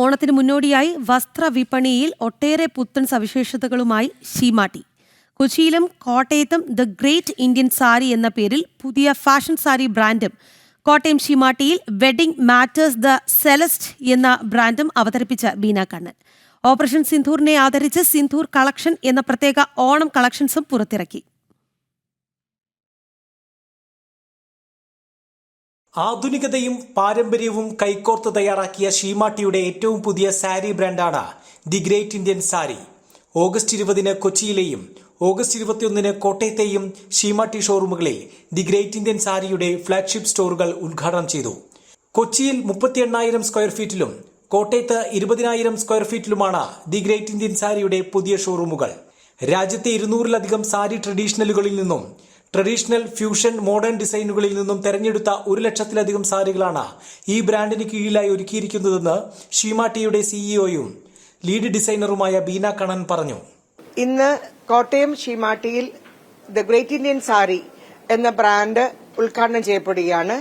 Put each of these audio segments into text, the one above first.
ഓണത്തിന് മുന്നോടിയായി വസ്ത്രവിപണിയിൽ ഒട്ടേറെ പുത്തൻ സവിശേഷതകളുമായി ഷീമാട്ടി. കൊച്ചിയിലും കോട്ടയത്തും ദ ഗ്രേറ്റ് ഇന്ത്യൻ സാരി എന്ന പേരിൽ പുതിയ ഫാഷൻ സാരി ബ്രാൻഡും, കോട്ടയം ഷീമാട്ടിയിൽ വെഡിംഗ് മാറ്റേഴ്സ് ദ സെലസ്റ്റ് എന്ന ബ്രാൻഡും അവതരിപ്പിച്ച ബീന കണ്ണൻ. ഓപ്പറേഷൻ സിന്ദൂറിനെ ആദരിച്ച് സിന്ദൂർ കളക്ഷൻ എന്ന പ്രത്യേക ഓണം കളക്ഷൻസും പുറത്തിറക്കി. ആധുനികതയും പാരമ്പര്യവും കൈകോർത്ത് തയ്യാറാക്കിയ ഷീമാട്ടിയുടെ ഏറ്റവും പുതിയ സാരി ബ്രാൻഡാണ് the great Indian sari. August 20 കൊച്ചിയിലെയും ഓഗസ്റ്റ് 21 കോട്ടയത്തെയും ഷീമാട്ടി ഷോറൂമുകളിൽ ദി ഗ്രേറ്റ് ഇന്ത്യൻ സാരിയുടെ ഫ്ളാഗ്ഷിപ്പ് സ്റ്റോറുകൾ ഉദ്ഘാടനം ചെയ്തു. കൊച്ചിയിൽ 38,000 സ്ക്വയർ ഫീറ്റിലും കോട്ടയത്ത് 20,000 സ്ക്വയർ ഫീറ്റിലുമാണ് ദി ഗ്രേറ്റ് ഇന്ത്യൻ സാരിയുടെ പുതിയ ഷോറൂമുകൾ. രാജ്യത്തെ 200-ലധികം സാരി ട്രഡീഷണലുകളിൽ നിന്നും ട്രഡീഷണൽ, ഫ്യൂഷൻ, മോഡേൺ ഡിസൈനുകളിൽ നിന്നും തെരഞ്ഞെടുത്ത 1,00,000-ലധികം സാരികളാണ് ഈ ബ്രാൻഡിന് കീഴിലായി ഒരുക്കിയിരിക്കുന്നതെന്ന് ഷീമാട്ടിയുടെ സിഇഒയും ലീഡ് ഡിസൈനറുമായ ബീന കണ്ണൻ പറഞ്ഞു. ഇന്ന് കോട്ടയം ഷീമാട്ടിയിൽ ദ ഗ്രേറ്റ് ഇന്ത്യൻ സാരി എന്ന ബ്രാൻഡ് ഉദ്ഘാടനം ചെയ്യപ്പെടുകയാണ്.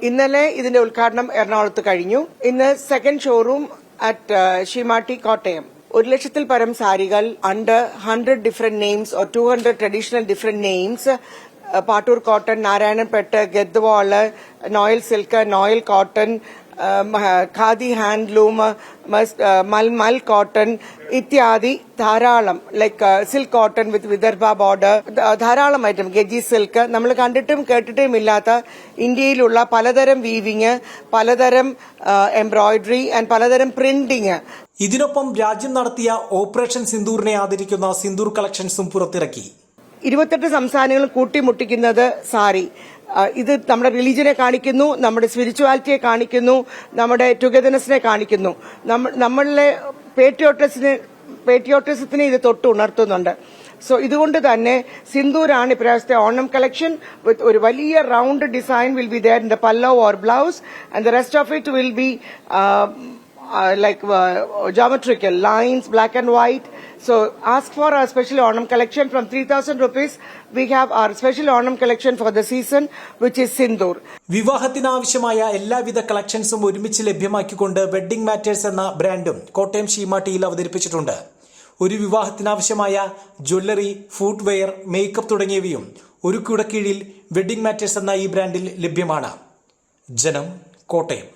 ഇന്നലെ ഇതിന്റെ ഉദ്ഘാടനം എറണാകുളത്ത് കഴിഞ്ഞു. ഇന്ന് second showroom at Sheematti Kottayam. 1,00,000-ൽ പരം സാരികൾ under 100 different names or 200 traditional different names. പാട്ടൂർ cotton, Narayanpet, Gadwal, noil silk, noil cotton, khadi handloom, mul cotton ഇത്യാദി ധാരാളം, like silk cotton with Vidarbha border, ധാരാളം ഐറ്റം, ഗജി സിൽക്ക്, നമ്മൾ കണ്ടിട്ടും കേട്ടിട്ടും ഇല്ലാത്ത ഇന്ത്യയിലുള്ള പലതരം വീവിങ്, പലതരം എംബ്രോയിഡറി ആൻഡ് പലതരം പ്രിന്റിങ്. ഇതിനൊപ്പം രാജ്യം നടത്തിയ ഓപ്പറേഷൻ സിന്ദൂറിനെ ആദരിക്കുന്ന സിന്ദൂർ കളക്ഷൻസും പുറത്തിറക്കി. 28 സംസ്ഥാനങ്ങളും കൂട്ടിമുട്ടിക്കുന്നത് സാരി. ഇത് നമ്മുടെ റിലീജിയനെ കാണിക്കുന്നു, നമ്മുടെ സ്പിരിച്വാലിറ്റിയെ കാണിക്കുന്നു, നമ്മുടെ ടുഗദർനെസ്സിനെ കാണിക്കുന്നു, നമ്മളിലെ പേട്രിയോട്ടിസത്തിനെ ഇത് തൊട്ട് ഉണർത്തുന്നുണ്ട്. സോ ഇതുകൊണ്ട് തന്നെ സിന്ദൂരാണ് ഇപ്രാവശ്യത്തെ ഓണം കളക്ഷൻ. വിത്ത് ഒരു വലിയ round design will be there in the pallu or blouse and the rest of it will be geometrical lines, black and white. So ask for our special Onam collection from 3,000 rupees. We have our special Onam collection for the season, which is Sindoor. വിവാഹത്തിനാവശ്യമായ എല്ലാവിധ കളക്ഷൻസും ഒരുമിച്ച് ലഭ്യമാക്കിക്കൊണ്ട് wedding matters എന്ന ബ്രാൻഡും കോട്ടയം ഷീമാട്ടിയിൽ അവതരിപ്പിച്ചിട്ടുണ്ട്. ഒരു വിവാഹത്തിനാവശ്യമായ jewellery, footwear, makeup തുടങ്ങിയവയും ഒരു കുടക്കീഴിൽ wedding matters എന്ന ഈ ബ്രാൻഡിൽ ലഭ്യമാണ്. ജനം, കോട്ടയം.